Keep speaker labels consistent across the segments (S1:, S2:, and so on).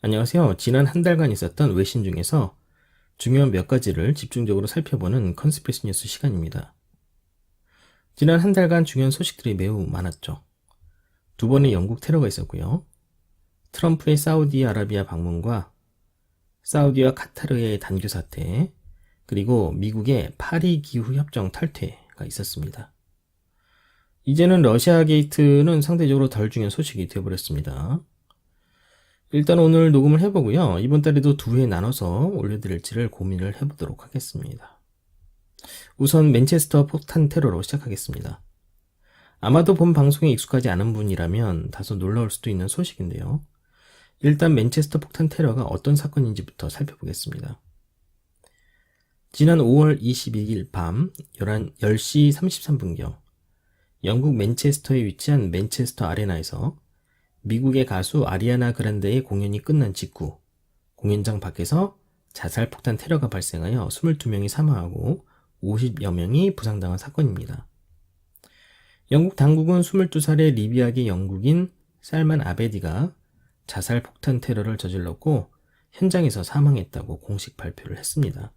S1: 안녕하세요. 지난 한 달간 있었던 외신 중에서 중요한 몇 가지를 집중적으로 살펴보는 컨스피러시 뉴스 시간입니다. 지난 한 달간 중요한 소식들이 매우 많았죠. 두 번의 영국 테러가 있었고요. 트럼프의 사우디아라비아 방문과 사우디와 카타르의 단교 사태, 그리고 미국의 파리 기후협정 탈퇴가 있었습니다. 이제는 러시아 게이트는 상대적으로 덜 중요한 소식이 되어버렸습니다. 일단 오늘 녹음을 해보고요. 이번 달에도 두 회 나눠서 올려드릴지를 고민을 해보도록 하겠습니다. 우선 맨체스터 폭탄 테러로 시작하겠습니다. 아마도 본 방송에 익숙하지 않은 분이라면 다소 놀라울 수도 있는 소식인데요. 일단 맨체스터 폭탄 테러가 어떤 사건인지부터 살펴보겠습니다. 지난 5월 22일 밤 10시 33분경 영국 맨체스터에 위치한 맨체스터 아레나에서 미국의 가수 아리아나 그란데의 공연이 끝난 직후 공연장 밖에서 자살 폭탄 테러가 발생하여 22명이 사망하고 50여 명이 부상당한 사건입니다. 영국 당국은 22살의 리비아계 영국인 살만 아베디가 자살 폭탄 테러를 저질렀고 현장에서 사망했다고 공식 발표를 했습니다.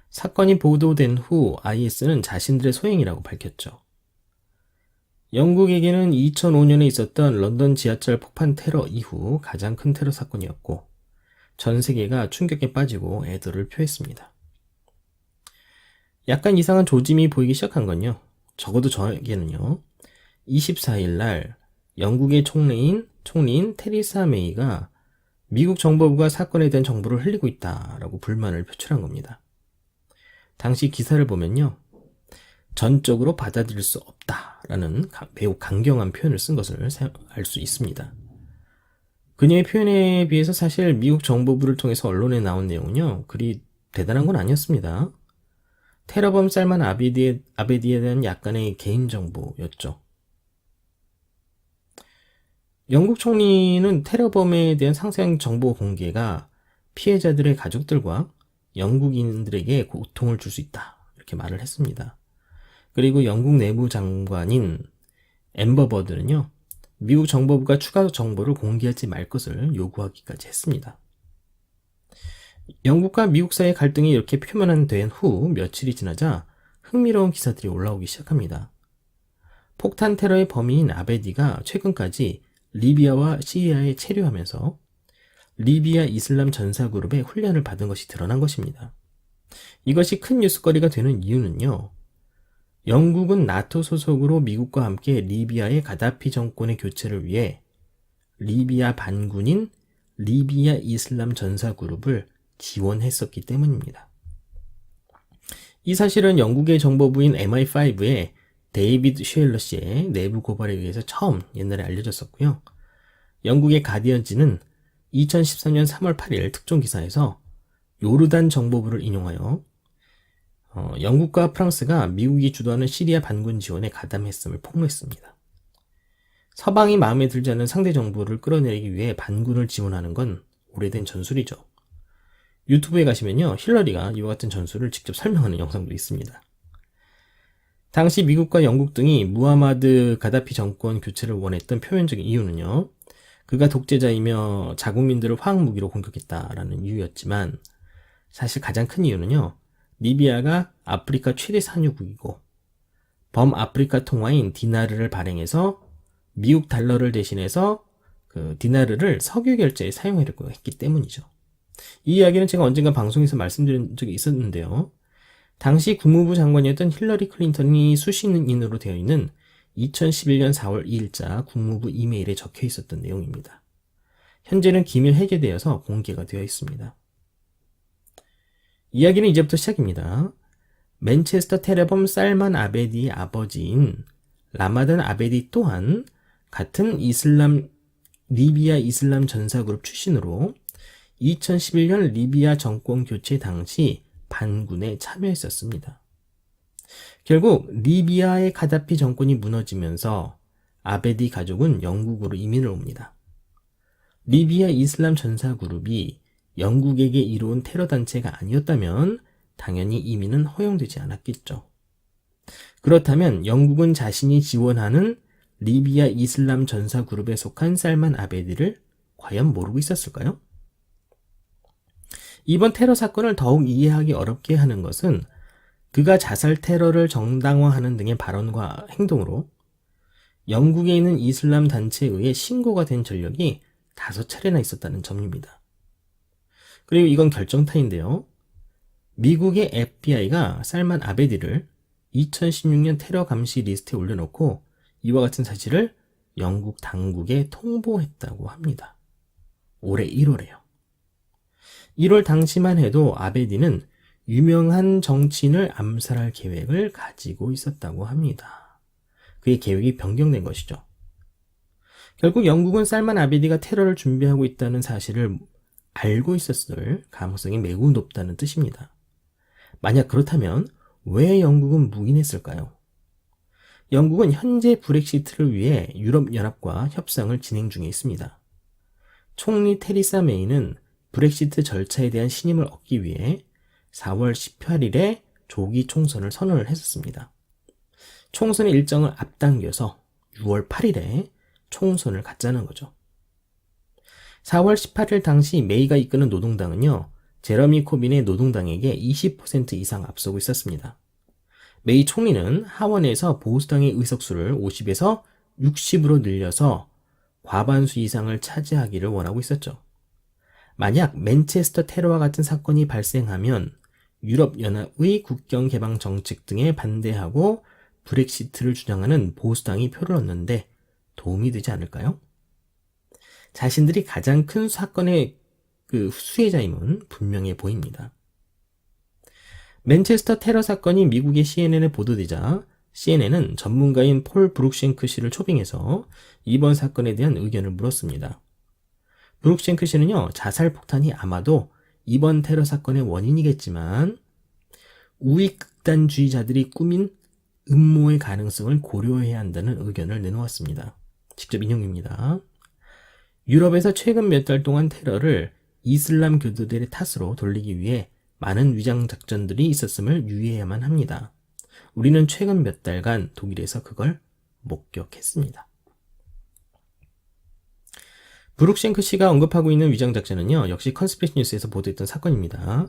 S1: 사건이 보도된 후 IS는 자신들의 소행이라고 밝혔죠. 영국에게는 2005년에 있었던 런던 지하철 폭탄 테러 이후 가장 큰 테러 사건이었고 전 세계가 충격에 빠지고 애도를 표했습니다. 약간 이상한 조짐이 보이기 시작한 건요. 적어도 저에게는요. 24일 날 영국의 총리인 테리사 메이가 미국 정보부가 사건에 대한 정보를 흘리고 있다라고 불만을 표출한 겁니다. 당시 기사를 보면요. 전적으로 받아들일 수 없다라는 매우 강경한 표현을 쓴 것을 알 수 있습니다. 그녀의 표현에 비해서 사실 미국 정보부를 통해서 언론에 나온 내용은요. 그리 대단한 건 아니었습니다. 테러범 살만 아베디에 대한 약간의 개인정보였죠. 영국 총리는 테러범에 대한 상세한 정보 공개가 피해자들의 가족들과 영국인들에게 고통을 줄 수 있다. 이렇게 말을 했습니다. 그리고 영국 내무 장관인 앰버 버드는요. 미국 정보부가 추가 정보를 공개하지 말 것을 요구하기까지 했습니다. 영국과 미국 사이의 갈등이 이렇게 표면화된 후 며칠이 지나자 흥미로운 기사들이 올라오기 시작합니다. 폭탄 테러의 범인인 아베디가 최근까지 리비아와 시리아에 체류하면서 리비아 이슬람 전사그룹의 훈련을 받은 것이 드러난 것입니다. 이것이 큰 뉴스거리가 되는 이유는요. 영국은 나토 소속으로 미국과 함께 리비아의 가다피 정권의 교체를 위해 리비아 반군인 리비아 이슬람 전사그룹을 지원했었기 때문입니다. 이 사실은 영국의 정보부인 MI5의 데이비드 쉐일러 씨의 내부 고발에 의해서 처음 옛날에 알려졌었고요. 영국의 가디언지는 2013년 3월 8일 특종 기사에서 요르단 정보부를 인용하여 영국과 프랑스가 미국이 주도하는 시리아 반군 지원에 가담했음을 폭로했습니다. 서방이 마음에 들지 않는 상대 정보를 끌어내기 위해 반군을 지원하는 건 오래된 전술이죠. 유튜브에 가시면요. 힐러리가 이와 같은 전술을 직접 설명하는 영상도 있습니다. 당시 미국과 영국 등이 무하마드 가다피 정권 교체를 원했던 표면적인 이유는요. 그가 독재자이며 자국민들을 화학무기로 공격했다라는 이유였지만 사실 가장 큰 이유는요. 리비아가 아프리카 최대 산유국이고 범아프리카 통화인 디나르를 발행해서 미국 달러를 대신해서 그 디나르를 석유 결제에 사용하려고 했기 때문이죠. 이 이야기는 제가 언젠가 방송에서 말씀드린 적이 있었는데요. 당시 국무부 장관이었던 힐러리 클린턴이 수신인으로 되어 있는 2011년 4월 2일자 국무부 이메일에 적혀 있었던 내용입니다. 현재는 기밀 해제되어서 공개가 되어 있습니다. 이야기는 이제부터 시작입니다. 맨체스터 테러범 살만 아베디의 아버지인 라마단 아베디 또한 같은 리비아 이슬람 전사그룹 출신으로 2011년 리비아 정권 교체 당시 반군에 참여했었습니다. 결국 리비아의 가다피 정권이 무너지면서 아베디 가족은 영국으로 이민을 옵니다. 리비아 이슬람 전사그룹이 영국에게 이로운 테러 단체가 아니었다면 당연히 이민은 허용되지 않았겠죠. 그렇다면 영국은 자신이 지원하는 리비아 이슬람 전사그룹에 속한 살만 아베디를 과연 모르고 있었을까요? 이번 테러 사건을 더욱 이해하기 어렵게 하는 것은 그가 자살 테러를 정당화하는 등의 발언과 행동으로 영국에 있는 이슬람 단체에 의해 신고가 된 전력이 5차례나 있었다는 점입니다. 그리고 이건 결정타인데요. 미국의 FBI가 살만 아베디를 2016년 테러 감시 리스트에 올려놓고 이와 같은 사실을 영국 당국에 통보했다고 합니다. 올해 1월에요. 1월 당시만 해도 아베디는 유명한 정치인을 암살할 계획을 가지고 있었다고 합니다. 그의 계획이 변경된 것이죠. 결국 영국은 살만 아베디가 테러를 준비하고 있다는 사실을 알고 있었을 가능성이 매우 높다는 뜻입니다. 만약 그렇다면 왜 영국은 묵인했을까요? 영국은 현재 브렉시트를 위해 유럽연합과 협상을 진행 중에 있습니다. 총리 테리사 메이는 브렉시트 절차에 대한 신임을 얻기 위해 4월 18일에 조기 총선을 선언을 했었습니다. 총선의 일정을 앞당겨서 6월 8일에 총선을 갖자는 거죠. 4월 18일 당시 메이가 이끄는 노동당은요, 제러미 코빈의 노동당에게 20% 이상 앞서고 있었습니다. 메이 총리는 하원에서 보수당의 의석수를 50에서 60으로 늘려서 과반수 이상을 차지하기를 원하고 있었죠. 만약 맨체스터 테러와 같은 사건이 발생하면 유럽연합의 국경 개방 정책 등에 반대하고 브렉시트를 주장하는 보수당이 표를 얻는데 도움이 되지 않을까요? 자신들이 가장 큰 사건의 수혜자임은 분명해 보입니다. 맨체스터 테러 사건이 미국의 CNN에 보도되자 CNN은 전문가인 폴 브룩싱크 씨를 초빙해서 이번 사건에 대한 의견을 물었습니다. 브룩싱크 씨는요, 자살 폭탄이 아마도 이번 테러 사건의 원인이겠지만 우익 극단주의자들이 꾸민 음모의 가능성을 고려해야 한다는 의견을 내놓았습니다. 직접 인용입니다. 유럽에서 최근 몇 달 동안 테러를 이슬람 교도들의 탓으로 돌리기 위해 많은 위장 작전들이 있었음을 유의해야만 합니다. 우리는 최근 몇 달간 독일에서 그걸 목격했습니다. 브룩싱크 씨가 언급하고 있는 위장 작전은요, 역시 컨스피러시 뉴스에서 보도했던 사건입니다.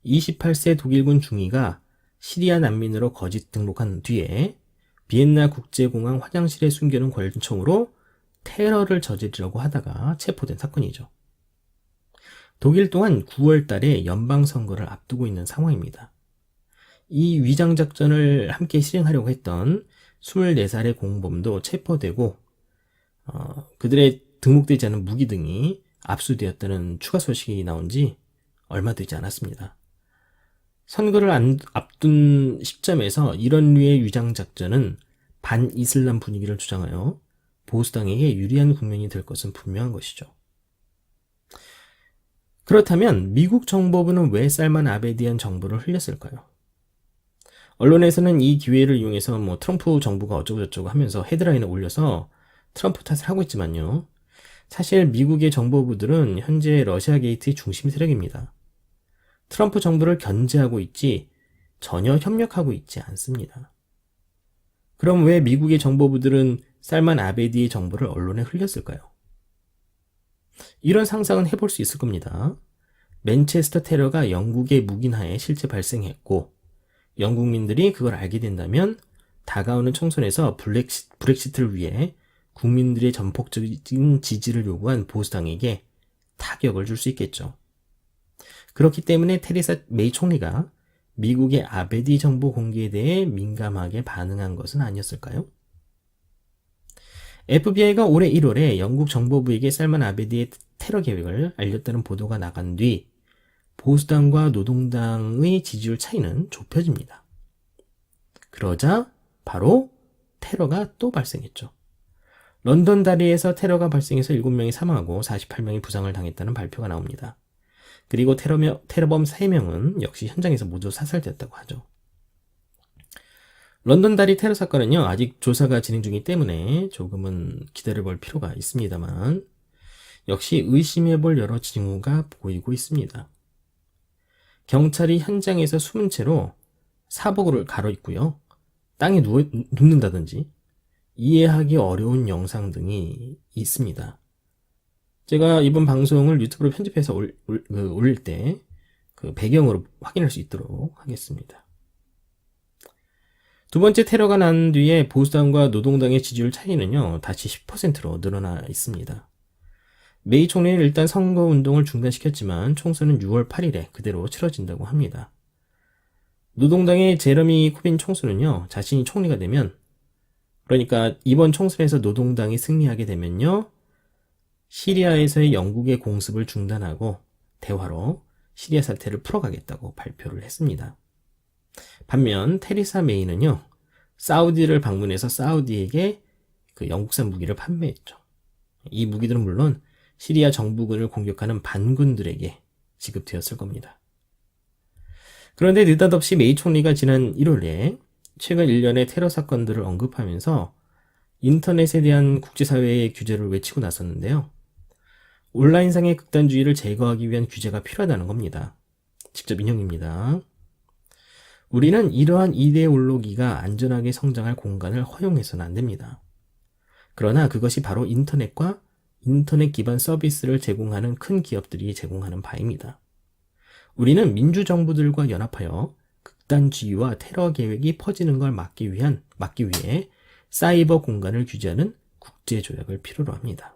S1: 28세 독일군 중위가 시리아 난민으로 거짓 등록한 뒤에 비엔나 국제공항 화장실에 숨겨놓은 권총으로 테러를 저지르려고 하다가 체포된 사건이죠. 독일 또한 9월 달에 연방선거를 앞두고 있는 상황입니다. 이 위장작전을 함께 실행하려고 했던 24살의 공범도 체포되고 그들의 등록되지 않은 무기 등이 압수되었다는 추가 소식이 나온 지 얼마 되지 않았습니다. 선거를 앞둔 시점에서 이런 류의 위장작전은 반이슬람 분위기를 주장하여 보수당에게 유리한 국면이 될 것은 분명한 것이죠. 그렇다면 미국 정보부는 왜 살만 아베디한 정보를 흘렸을까요? 언론에서는 이 기회를 이용해서 트럼프 정부가 어쩌고저쩌고 하면서 헤드라인을 올려서 트럼프 탓을 하고 있지만요. 사실 미국의 정보부들은 현재 러시아 게이트의 중심 세력입니다. 트럼프 정부를 견제하고 있지 전혀 협력하고 있지 않습니다. 그럼 왜 미국의 정보부들은 살만 아베디의 정보를 언론에 흘렸을까요? 이런 상상은 해볼 수 있을 겁니다. 맨체스터 테러가 영국의 묵인하에 실제 발생했고 영국민들이 그걸 알게 된다면 다가오는 총선에서 브렉시트를 위해 국민들의 전폭적인 지지를 요구한 보수당에게 타격을 줄 수 있겠죠. 그렇기 때문에 테레사 메이 총리가 미국의 아베디 정보 공개에 대해 민감하게 반응한 것은 아니었을까요? FBI가 올해 1월에 영국 정보부에게 살만 아베디의 테러 계획을 알렸다는 보도가 나간 뒤 보수당과 노동당의 지지율 차이는 좁혀집니다. 그러자 바로 테러가 또 발생했죠. 런던 다리에서 테러가 발생해서 7명이 사망하고 48명이 부상을 당했다는 발표가 나옵니다. 그리고 테러범 3명은 역시 현장에서 모두 사살되었다고 하죠. 런던 다리 테러 사건은요, 아직 조사가 진행 중이기 때문에 조금은 기다려볼 필요가 있습니다만 역시 의심해볼 여러 징후가 보이고 있습니다. 경찰이 현장에서 숨은 채로 사복을 가로있고요, 땅에 눕는다든지 이해하기 어려운 영상 등이 있습니다. 제가 이번 방송을 유튜브로 편집해서 올릴 때 그 배경으로 확인할 수 있도록 하겠습니다. 두 번째 테러가 난 뒤에 보수당과 노동당의 지지율 차이는요, 다시 10%로 늘어나 있습니다. 메이 총리는 일단 선거운동을 중단시켰지만 총선은 6월 8일에 그대로 치러진다고 합니다. 노동당의 제러미 코빈 총수는요, 자신이 총리가 되면, 그러니까 이번 총선에서 노동당이 승리하게 되면요, 시리아에서의 영국의 공습을 중단하고 대화로 시리아 사태를 풀어가겠다고 발표를 했습니다. 반면 테리사 메이는요, 사우디를 방문해서 사우디에게 그 영국산 무기를 판매했죠. 이 무기들은 물론 시리아 정부군을 공격하는 반군들에게 지급되었을 겁니다. 그런데 느닷없이 메이 총리가 지난 1월에 최근 1년의 테러 사건들을 언급하면서 인터넷에 대한 국제사회의 규제를 외치고 나섰는데요. 온라인상의 극단주의를 제거하기 위한 규제가 필요하다는 겁니다. 직접 인용입니다. 우리는 이러한 이데올로기가 안전하게 성장할 공간을 허용해서는 안 됩니다. 그러나 그것이 바로 인터넷과 인터넷 기반 서비스를 제공하는 큰 기업들이 제공하는 바입니다. 우리는 민주정부들과 연합하여 극단주의와 테러 계획이 퍼지는 걸 막기 위해 사이버 공간을 규제하는 국제조약을 필요로 합니다.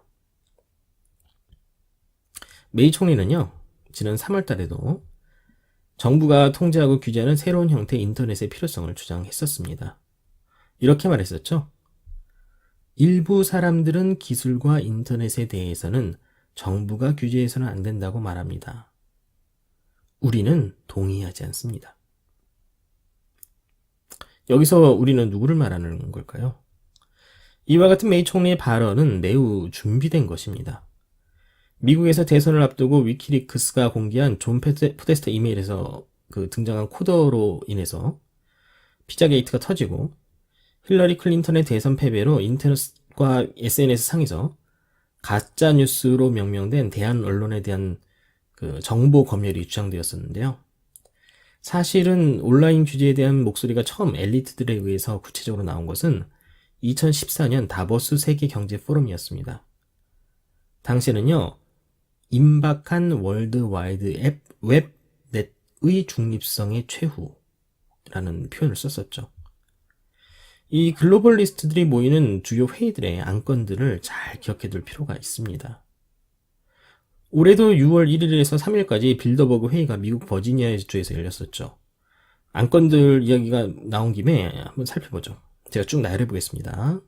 S1: 메이 총리는요, 지난 3월 달에도 정부가 통제하고 규제하는 새로운 형태의 인터넷의 필요성을 주장했었습니다. 이렇게 말했었죠. 일부 사람들은 기술과 인터넷에 대해서는 정부가 규제해서는 안 된다고 말합니다. 우리는 동의하지 않습니다. 여기서 우리는 누구를 말하는 걸까요? 이와 같은 메이 총리의 발언은 매우 준비된 것입니다. 미국에서 대선을 앞두고 위키리크스가 공개한 존 포데스터 이메일에서 등장한 코더로 인해서 피자게이트가 터지고 힐러리 클린턴의 대선 패배로 인터넷과 SNS 상에서 가짜뉴스로 명명된 대한 언론에 대한 정보 검열이 주장되었었는데요. 사실은 온라인 규제에 대한 목소리가 처음 엘리트들에 의해서 구체적으로 나온 것은 2014년 다보스 세계 경제 포럼이었습니다. 당시에는요, 임박한 월드와이드 웹넷의 중립성의 최후라는 표현을 썼었죠. 이 글로벌리스트들이 모이는 주요 회의들의 안건들을 잘 기억해둘 필요가 있습니다. 올해도 6월 1일에서 3일까지 빌더버그 회의가 미국 버지니아 주에서 열렸었죠. 안건들 이야기가 나온 김에 한번 살펴보죠. 제가 쭉 나열해보겠습니다.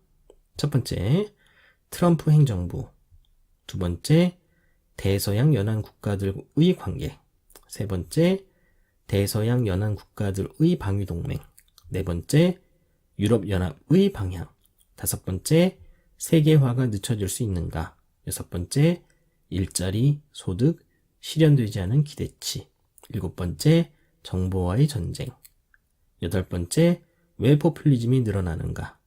S1: 첫 번째, 트럼프 행정부. 두 번째, 대서양 연안 국가들의 관계. 세 번째, 대서양 연안 국가들의 방위동맹. 네 번째, 유럽연합의 방향. 다섯 번째, 세계화가 늦춰질 수 있는가. 여섯 번째, 일자리, 소득, 실현되지 않은 기대치. 일곱 번째, 정보와의 전쟁. 여덟 번째, 왜 포퓰리즘이 늘어나는가.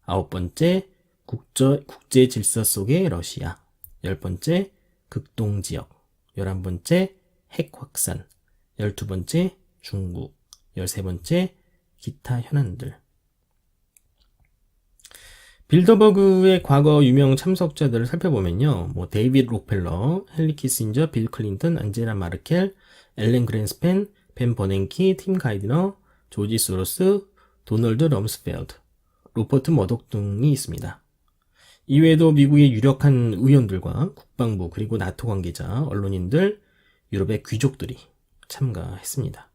S1: 아홉 번째, 국제 질서 속의 러시아. 열 번째, 극동지역. 11번째, 핵 확산. 12번째, 중국. 13번째, 기타 현안들. 빌더버그의 과거 유명 참석자들을 살펴보면요. 데이비드 록펠러, 헨리 키신저, 빌 클린턴, 안젤라 마르켈, 엘렌 그랜스펜, 벤 버냉키, 팀 가이드너, 조지 소로스, 도널드 럼스펠드, 로버트 머독 등이 있습니다. 이외에도 미국의 유력한 의원들과 국방부 그리고 나토 관계자, 언론인들, 유럽의 귀족들이 참가했습니다.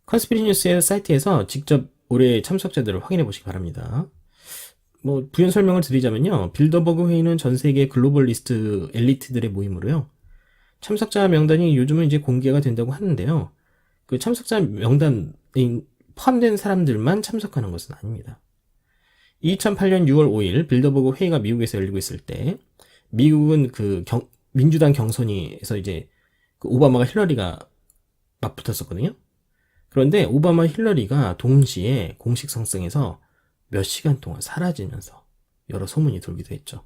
S1: 컨스피리 뉴스의 사이트에서 직접 올해 참석자들을 확인해 보시기 바랍니다. 부연 설명을 드리자면요. 빌더버그 회의는 전 세계 글로벌리스트 엘리트들의 모임으로요. 참석자 명단이 요즘은 이제 공개가 된다고 하는데요. 그 참석자 명단에 포함된 사람들만 참석하는 것은 아닙니다. 2008년 6월 5일 빌더버그 회의가 미국에서 열리고 있을 때 미국은 민주당 경선에서 이제 오바마가 힐러리가 맞붙었었거든요. 그런데 오바마 힐러리가 동시에 공식 성상에서 몇 시간 동안 사라지면서 여러 소문이 돌기도 했죠.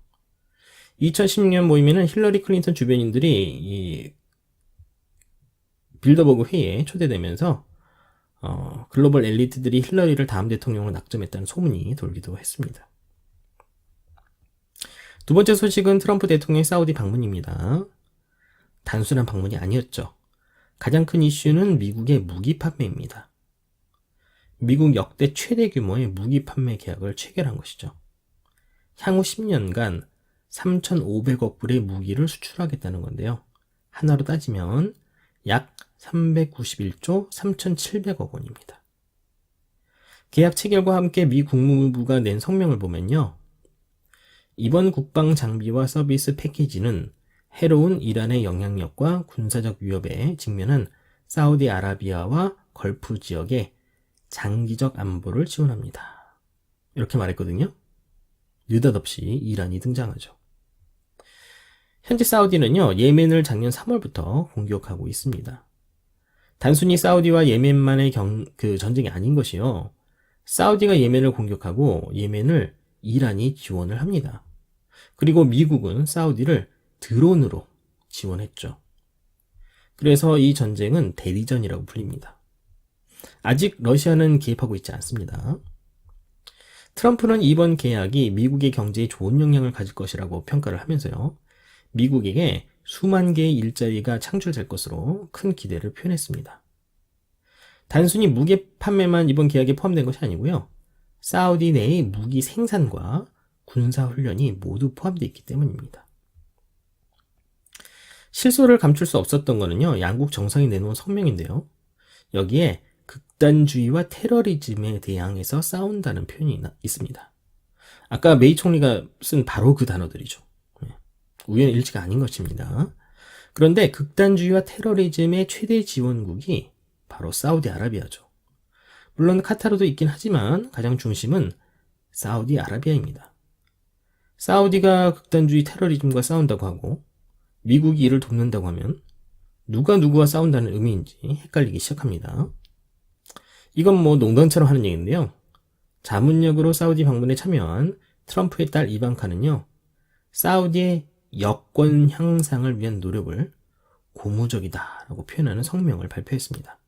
S1: 2016년 모임에는 힐러리 클린턴 주변인들이 이 빌더버그 회의에 초대되면서 글로벌 엘리트들이 힐러리를 다음 대통령으로 낙점했다는 소문이 돌기도 했습니다. 두 번째 소식은 트럼프 대통령의 사우디 방문입니다. 단순한 방문이 아니었죠. 가장 큰 이슈는 미국의 무기 판매입니다. 미국 역대 최대 규모의 무기 판매 계약을 체결한 것이죠. 향후 10년간 3,500억 불의 무기를 수출하겠다는 건데요. 하나로 따지면 약 391조 3,700억 원입니다. 계약 체결과 함께 미 국무부가 낸 성명을 보면요. 이번 국방 장비와 서비스 패키지는 해로운 이란의 영향력과 군사적 위협에 직면한 사우디아라비아와 걸프 지역의 장기적 안보를 지원합니다. 이렇게 말했거든요. 느닷없이 이란이 등장하죠. 현재 사우디는요, 예멘을 작년 3월부터 공격하고 있습니다. 단순히 사우디와 예멘만의 전쟁이 아닌 것이요. 사우디가 예멘을 공격하고 예멘을 이란이 지원을 합니다. 그리고 미국은 사우디를 드론으로 지원했죠. 그래서 이 전쟁은 대리전이라고 불립니다. 아직 러시아는 개입하고 있지 않습니다. 트럼프는 이번 계약이 미국의 경제에 좋은 영향을 가질 것이라고 평가를 하면서요. 미국에게 수만 개의 일자리가 창출될 것으로 큰 기대를 표현했습니다. 단순히 무기 판매만 이번 계약에 포함된 것이 아니고요. 사우디 내의 무기 생산과 군사 훈련이 모두 포함되어 있기 때문입니다. 실소를 감출 수 없었던 거는요. 양국 정상이 내놓은 성명인데요. 여기에 극단주의와 테러리즘에 대항해서 싸운다는 표현이 있습니다. 아까 메이 총리가 쓴 바로 그 단어들이죠. 우연 일치가 아닌 것입니다. 그런데 극단주의와 테러리즘의 최대 지원국이 바로 사우디아라비아죠. 물론 카타르도 있긴 하지만 가장 중심은 사우디아라비아입니다. 사우디가 극단주의 테러리즘과 싸운다고 하고 미국이 이를 돕는다고 하면 누가 누구와 싸운다는 의미인지 헷갈리기 시작합니다. 이건 농담처럼 하는 얘기인데요. 자문역으로 사우디 방문에 참여한 트럼프의 딸 이방카는요. 사우디의 여권 향상을 위한 노력을 고무적이다라고 표현하는 성명을 발표했습니다.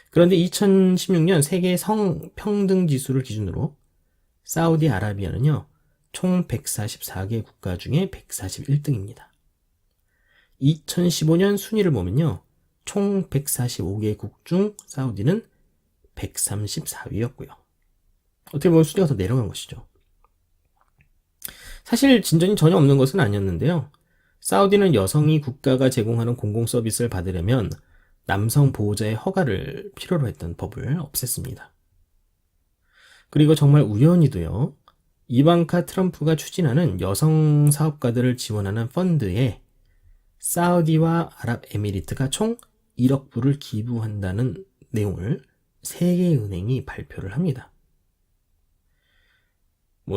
S1: 그런데 2016년 세계 성평등 지수를 기준으로 사우디아라비아는요. 총 144개 국가 중에 141등입니다. 2015년 순위를 보면요. 총 145개국 중 사우디는 134위였고요. 어떻게 보면 순위가 더 내려간 것이죠. 사실 진전이 전혀 없는 것은 아니었는데요. 사우디는 여성이 국가가 제공하는 공공서비스를 받으려면 남성 보호자의 허가를 필요로 했던 법을 없앴습니다. 그리고 정말 우연히도요. 이방카 트럼프가 추진하는 여성 사업가들을 지원하는 펀드에 사우디와 아랍에미리트가 총 1억 불을 기부한다는 내용을 세계은행이 발표를 합니다.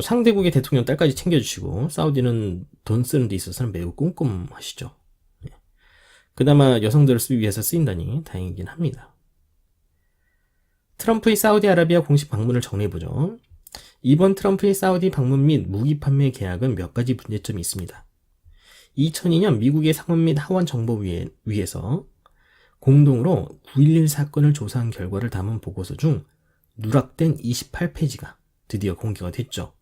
S1: 상대국의 대통령 딸까지 챙겨주시고 사우디는 돈 쓰는 데 있어서는 매우 꼼꼼하시죠. 그나마 여성들을 위해서 쓰인다니 다행이긴 합니다. 트럼프의 사우디아라비아 공식 방문을 정리해보죠. 이번 트럼프의 사우디 방문 및 무기 판매 계약은 몇 가지 문제점이 있습니다. 2002년 미국의 상원 및 하원 정보위에서 공동으로 9.11 사건을 조사한 결과를 담은 보고서 중 누락된 28페이지가 드디어 공개가 됐죠.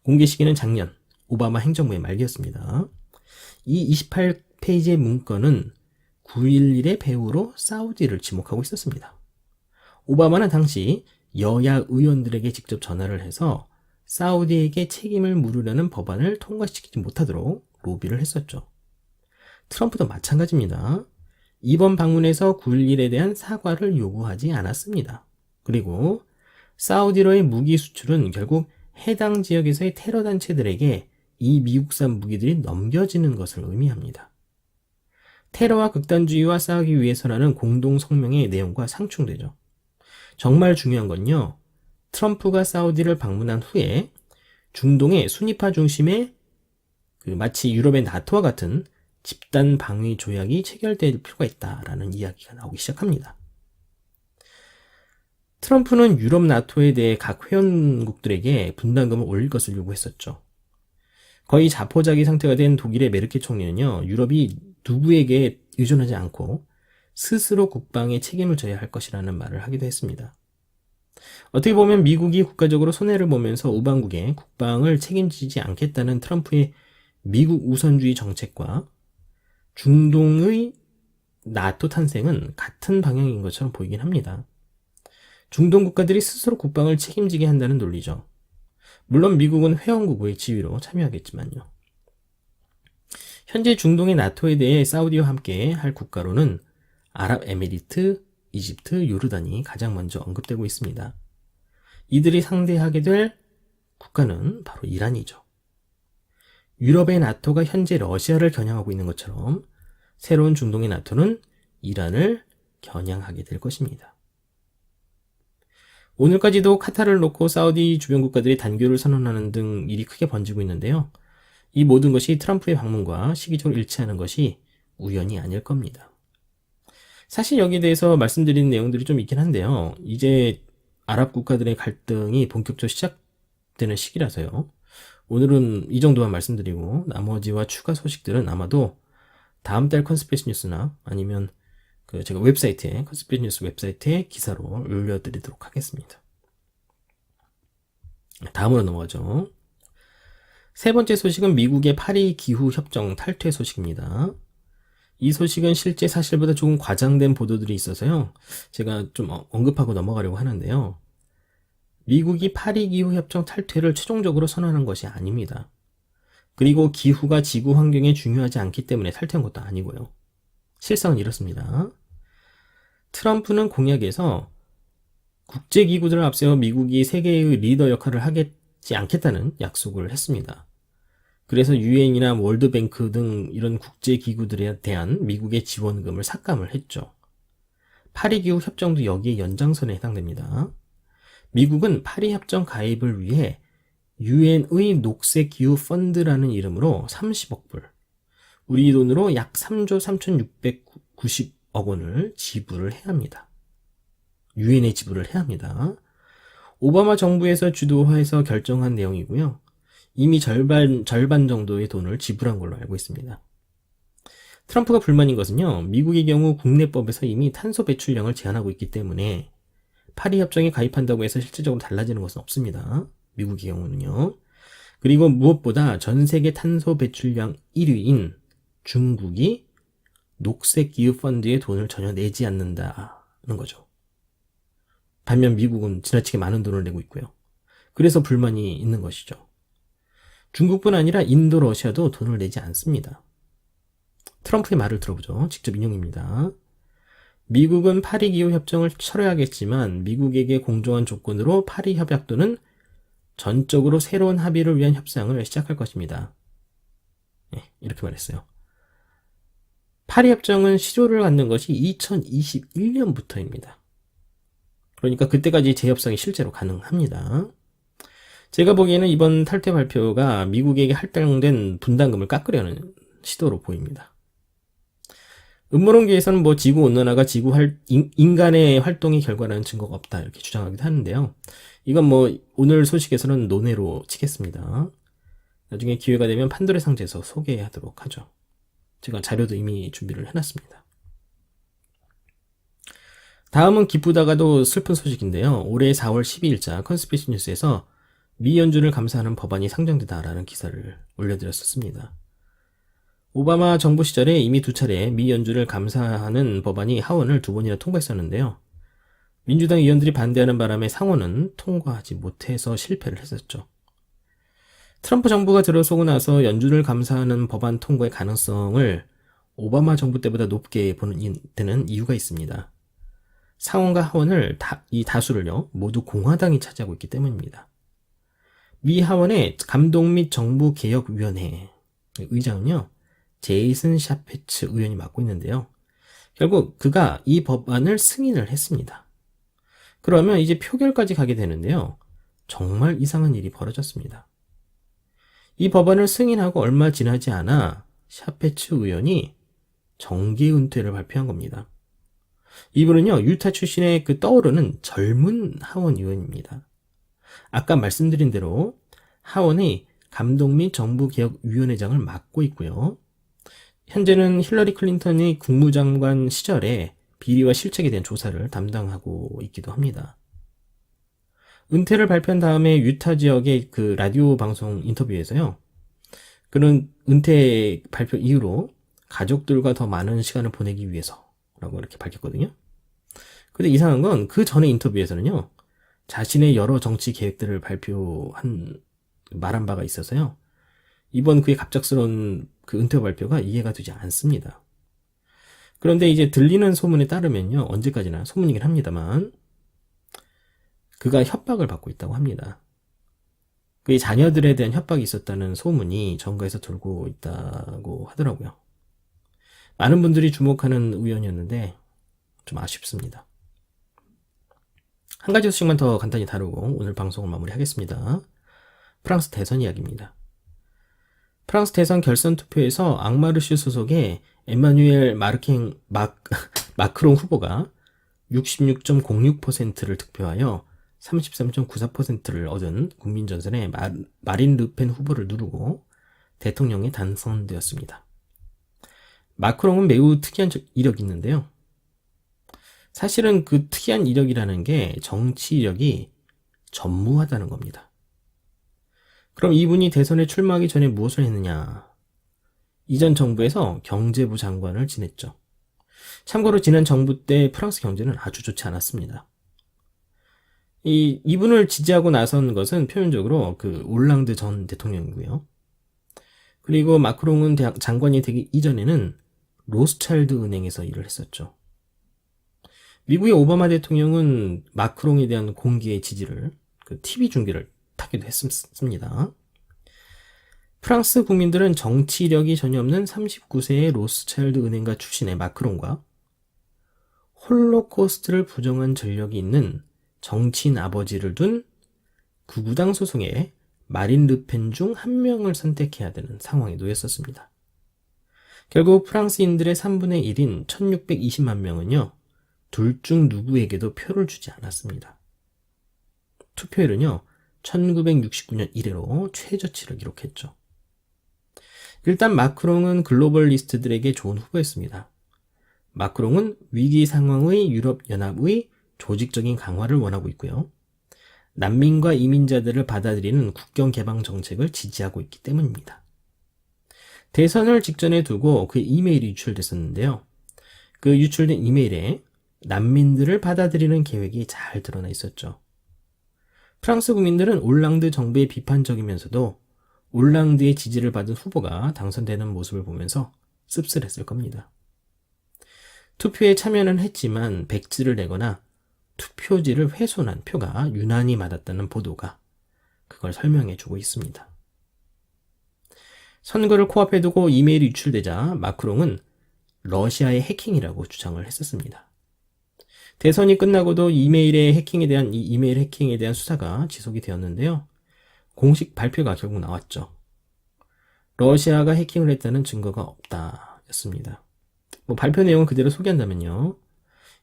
S1: 공개 시기는 작년 오바마 행정부의 말기였습니다. 이 28페이지의 문건은 9.11의 배후로 사우디를 지목하고 있었습니다. 오바마는 당시 여야 의원들에게 직접 전화를 해서 사우디에게 책임을 물으려는 법안을 통과시키지 못하도록 로비를 했었죠. 트럼프도 마찬가지입니다. 이번 방문에서 9.11에 대한 사과를 요구하지 않았습니다. 그리고 사우디로의 무기 수출은 결국 해당 지역에서의 테러 단체들에게 이 미국산 무기들이 넘겨지는 것을 의미합니다. 테러와 극단주의와 싸우기 위해서라는 공동 성명의 내용과 상충되죠. 정말 중요한 건요. 트럼프가 사우디를 방문한 후에 중동의 순위파 중심의 마치 유럽의 나토와 같은 집단 방위 조약이 체결될 필요가 있다라는 이야기가 나오기 시작합니다. 트럼프는 유럽 나토에 대해 각 회원국들에게 분담금을 올릴 것을 요구했었죠. 거의 자포자기 상태가 된 독일의 메르켈 총리는요. 유럽이 누구에게 의존하지 않고 스스로 국방에 책임을 져야 할 것이라는 말을 하기도 했습니다. 어떻게 보면 미국이 국가적으로 손해를 보면서 우방국의 국방을 책임지지 않겠다는 트럼프의 미국 우선주의 정책과 중동의 나토 탄생은 같은 방향인 것처럼 보이긴 합니다. 중동 국가들이 스스로 국방을 책임지게 한다는 논리죠. 물론 미국은 회원국의 지위로 참여하겠지만요. 현재 중동의 나토에 대해 사우디와 함께 할 국가로는 아랍에미리트, 이집트, 요르단이 가장 먼저 언급되고 있습니다. 이들이 상대하게 될 국가는 바로 이란이죠. 유럽의 나토가 현재 러시아를 겨냥하고 있는 것처럼 새로운 중동의 나토는 이란을 겨냥하게 될 것입니다. 오늘까지도 카타르를 놓고 사우디 주변 국가들이 단교를 선언하는 등 일이 크게 번지고 있는데요. 이 모든 것이 트럼프의 방문과 시기적으로 일치하는 것이 우연이 아닐 겁니다. 사실 여기에 대해서 말씀드리는 내용들이 좀 있긴 한데요. 이제 아랍 국가들의 갈등이 본격적으로 시작되는 시기라서요. 오늘은 이 정도만 말씀드리고 나머지와 추가 소식들은 아마도 다음 달 컨스피러시 뉴스나 아니면 제가 웹사이트에 컨스피러시 뉴스 웹사이트에 기사로 올려드리도록 하겠습니다. 다음으로 넘어가죠. 세 번째 소식은 미국의 파리 기후 협정 탈퇴 소식입니다. 이 소식은 실제 사실보다 조금 과장된 보도들이 있어서요. 제가 좀 언급하고 넘어가려고 하는데요. 미국이 파리 기후 협정 탈퇴를 최종적으로 선언한 것이 아닙니다. 그리고 기후가 지구 환경에 중요하지 않기 때문에 탈퇴한 것도 아니고요. 실상은 이렇습니다. 트럼프는 공약에서 국제기구들을 앞세워 미국이 세계의 리더 역할을 하지 않겠다는 약속을 했습니다. 그래서 유엔이나 월드뱅크 등 이런 국제기구들에 대한 미국의 지원금을 삭감을 했죠. 파리기후 협정도 여기에 연장선에 해당됩니다. 미국은 파리협정 가입을 위해 유엔의 녹색기후 펀드라는 이름으로 30억 불, 우리 돈으로 약 3조 3,690억 원을 지불을 해야 합니다. 유엔에 지불을 해야 합니다. 오바마 정부에서 주도해서 결정한 내용이고요. 이미 절반 정도의 돈을 지불한 걸로 알고 있습니다. 트럼프가 불만인 것은요. 미국의 경우 국내법에서 이미 탄소 배출량을 제한하고 있기 때문에 파리협정에 가입한다고 해서 실질적으로 달라지는 것은 없습니다. 미국의 경우는요. 그리고 무엇보다 전 세계 탄소 배출량 1위인 중국이 녹색기후펀드에 돈을 전혀 내지 않는다는 거죠. 반면 미국은 지나치게 많은 돈을 내고 있고요. 그래서 불만이 있는 것이죠. 중국뿐 아니라 인도, 러시아도 돈을 내지 않습니다. 트럼프의 말을 들어보죠. 직접 인용입니다. 미국은 파리기후협정을 철회하겠지만 미국에게 공정한 조건으로 파리협약도는 전적으로 새로운 합의를 위한 협상을 시작할 것입니다. 이렇게 말했어요. 파리협정은 시효를 갖는 것이 2021년부터입니다. 그러니까 그때까지 재협상이 실제로 가능합니다. 제가 보기에는 이번 탈퇴 발표가 미국에게 할당된 분담금을 깎으려는 시도로 보입니다. 음모론계에서는 지구온난화가 인간의 활동의 결과라는 증거가 없다 이렇게 주장하기도 하는데요. 이건 오늘 소식에서는 논외로 치겠습니다. 나중에 기회가 되면 판도의 상자에서 소개하도록 하죠. 제가 자료도 이미 준비를 해놨습니다. 다음은 기쁘다가도 슬픈 소식인데요. 올해 4월 12일자 컨스피러시 뉴스에서 미 연준을 감사하는 법안이 상정되다라는 기사를 올려드렸었습니다. 오바마 정부 시절에 이미 2차례 미 연준을 감사하는 법안이 하원을 2번이나 통과했었는데요. 민주당 의원들이 반대하는 바람에 상원은 통과하지 못해서 실패를 했었죠. 트럼프 정부가 들어서고 나서 연준을 감사하는 법안 통과의 가능성을 오바마 정부 때보다 높게 되는 이유가 있습니다. 상원과 하원을 이 다수를요 모두 공화당이 차지하고 있기 때문입니다. 미 하원의 감독 및 정부개혁위원회 의장은요 제이슨 샤페츠 의원이 맡고 있는데요. 결국 그가 이 법안을 승인을 했습니다. 그러면 이제 표결까지 가게 되는데요. 정말 이상한 일이 벌어졌습니다. 이 법안을 승인하고 얼마 지나지 않아 샤페츠 의원이 정계 은퇴를 발표한 겁니다. 이분은요 유타 출신의 떠오르는 젊은 하원 의원입니다. 아까 말씀드린 대로 하원의 감독 및 정부개혁위원회장을 맡고 있고요. 현재는 힐러리 클린턴이 국무장관 시절에 비리와 실책에 대한 조사를 담당하고 있기도 합니다. 은퇴를 발표한 다음에 유타 지역의 그 라디오 방송 인터뷰에서요. 그는 은퇴 발표 이후로 가족들과 더 많은 시간을 보내기 위해서라고 이렇게 밝혔거든요. 근데 이상한 건 그 전에 인터뷰에서는요. 자신의 여러 정치 계획들을 말한 바가 있어서요. 이번 그의 갑작스러운 그 은퇴 발표가 이해가 되지 않습니다. 그런데 이제 들리는 소문에 따르면요. 언제까지나 소문이긴 합니다만 그가 협박을 받고 있다고 합니다. 그의 자녀들에 대한 협박이 있었다는 소문이 전가에서 돌고 있다고 하더라고요. 많은 분들이 주목하는 우연이었는데 좀 아쉽습니다. 한 가지 소식만 더 간단히 다루고 오늘 방송을 마무리하겠습니다. 프랑스 대선 이야기입니다. 프랑스 대선 결선 투표에서 앙마르슈 소속의 에마뉴엘 마크롱 후보가 66.06%를 득표하여 33.94%를 얻은 국민전선의 마린 르펜 후보를 누르고 대통령에 당선되었습니다. 마크롱은 매우 특이한 이력이 있는데요. 사실은 그 특이한 이력이라는 게 정치 이력이 전무하다는 겁니다. 그럼 이분이 대선에 출마하기 전에 무엇을 했느냐? 이전 정부에서 경제부 장관을 지냈죠. 참고로 지난 정부 때 프랑스 경제는 아주 좋지 않았습니다. 이분을 지지하고 나선 것은 표면적으로 그 올랑드 전 대통령이고요. 그리고 마크롱은 장관이 되기 이전에는 로스차일드 은행에서 일을 했었죠. 미국의 오바마 대통령은 마크롱에 대한 공개의 지지를 그 TV 중계를 타기도 했습니다. 프랑스 국민들은 정치 이력이 전혀 없는 39세의 로스차일드 은행가 출신의 마크롱과 홀로코스트를 부정한 전력이 있는 정치인 아버지를 둔 극우당 소속의 마린 르펜 중 한 명을 선택해야 되는 상황에 놓였었습니다. 결국 프랑스인들의 3분의 1인 1620만 명은요. 둘 중 누구에게도 표를 주지 않았습니다. 투표율은요. 1969년 이래로 최저치를 기록했죠. 일단 마크롱은 글로벌리스트들에게 좋은 후보였습니다. 마크롱은 위기 상황의 유럽연합의 조직적인 강화를 원하고 있고요. 난민과 이민자들을 받아들이는 국경 개방 정책을 지지하고 있기 때문입니다. 대선을 직전에 두고 그의 이메일이 유출됐었는데요. 그 유출된 이메일에 난민들을 받아들이는 계획이 잘 드러나 있었죠. 프랑스 국민들은 올랑드 정부에 비판적이면서도 올랑드의 지지를 받은 후보가 당선되는 모습을 보면서 씁쓸했을 겁니다. 투표에 참여는 했지만 백지를 내거나 투표지를 훼손한 표가 유난히 많았다는 보도가 그걸 설명해주고 있습니다. 선거를 코앞에 두고 이메일이 유출되자 마크롱은 러시아의 해킹이라고 주장을 했었습니다. 대선이 끝나고도 이메일 해킹에 대한 수사가 지속이 되었는데요. 공식 발표가 결국 나왔죠. 러시아가 해킹을 했다는 증거가 없다 였습니다. 발표 내용을 그대로 소개한다면요.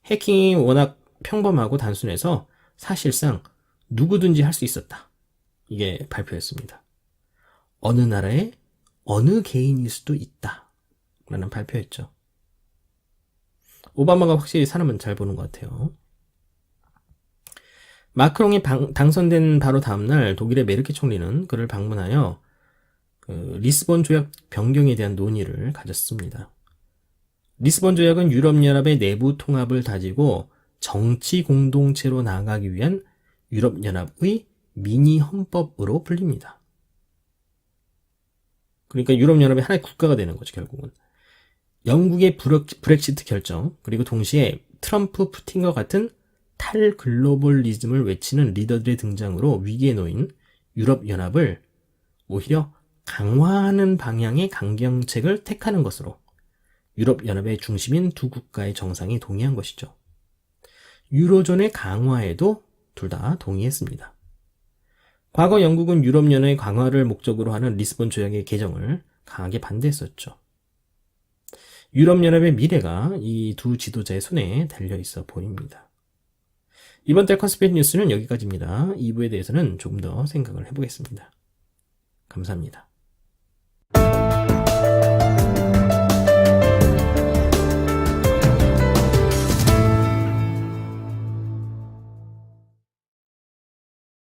S1: 해킹이 워낙 평범하고 단순해서 사실상 누구든지 할 수 있었다. 이게 발표였습니다. 어느 나라의 어느 개인일 수도 있다. 라는 발표였죠. 오바마가 확실히 사람은 잘 보는 것 같아요. 마크롱이 당선된 바로 다음날 독일의 메르켈 총리는 그를 방문하여 리스본 조약 변경에 대한 논의를 가졌습니다. 리스본 조약은 유럽연합의 내부 통합을 다지고 정치 공동체로 나아가기 위한 유럽연합의 미니 헌법으로 불립니다. 그러니까 유럽연합의 하나의 국가가 되는 거죠, 결국은. 영국의 브렉시트 결정, 그리고 동시에 트럼프, 푸틴과 같은 탈글로벌리즘을 외치는 리더들의 등장으로 위기에 놓인 유럽연합을 오히려 강화하는 방향의 강경책을 택하는 것으로 유럽연합의 중심인 두 국가의 정상이 동의한 것이죠. 유로존의 강화에도 둘 다 동의했습니다. 과거 영국은 유럽연합의 강화를 목적으로 하는 리스본 조약의 개정을 강하게 반대했었죠. 유럽연합의 미래가 이 두 지도자의 손에 달려있어 보입니다. 이번 달 컨스피러시 뉴스는 여기까지입니다. 2부에 대해서는 조금 더 생각을 해보겠습니다. 감사합니다.